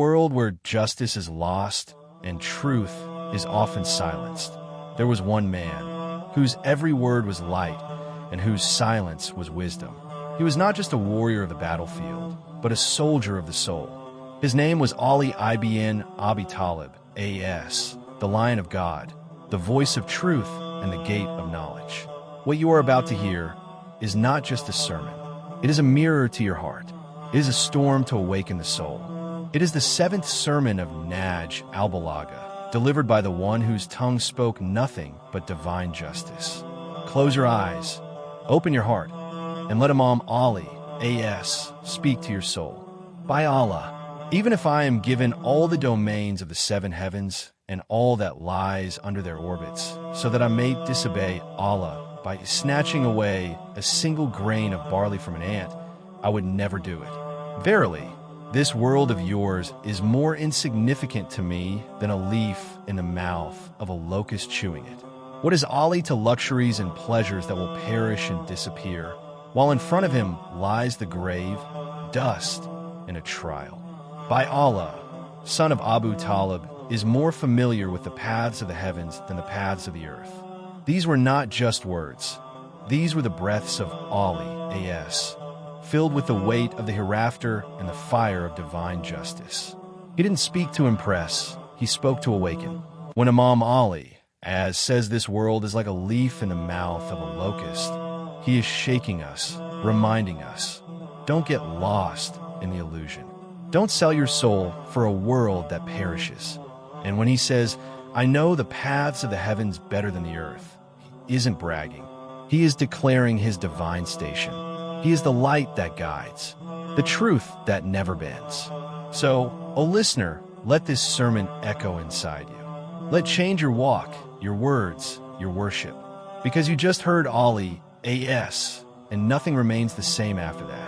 world where justice is lost and truth is often silenced, there was one man whose every word was light and whose silence was wisdom. He was not just a warrior of the battlefield, but a soldier of the soul. His name was Ali ibn Abi Talib, A.S., the Lion of God, the voice of truth and the gate of knowledge. What you are about to hear is not just a sermon. It is a mirror to your heart. It is a storm to awaken the soul. It is the seventh sermon of Nahjul Balagha, delivered by the one whose tongue spoke nothing but divine justice. Close your eyes, open your heart, and let Imam Ali, A.S., speak to your soul. By Allah, even if I am given all the domains of the seven heavens and all that lies under their orbits, so that I may disobey Allah by snatching away a single grain of barley from an ant, I would never do it. Verily, this world of yours is more insignificant to me than a leaf in the mouth of a locust chewing it. What is Ali to luxuries and pleasures that will perish and disappear, while in front of him lies the grave, dust, and a trial? By Allah, son of Abu Talib is more familiar with the paths of the heavens than the paths of the earth. These were not just words. These were the breaths of Ali, A.S., filled with the weight of the hereafter and the fire of divine justice. He didn't speak to impress, he spoke to awaken. When Imam Ali, as says this world is like a leaf in the mouth of a locust, he is shaking us, reminding us, don't get lost in the illusion. Don't sell your soul for a world that perishes. And when he says, I know the paths of the heavens better than the earth, he isn't bragging. He is declaring his divine station. He is the light that guides, the truth that never bends. So, O listener, let this sermon echo inside you. Let change your walk, your words, your worship. Because you just heard Ali, A.S., and nothing remains the same after that.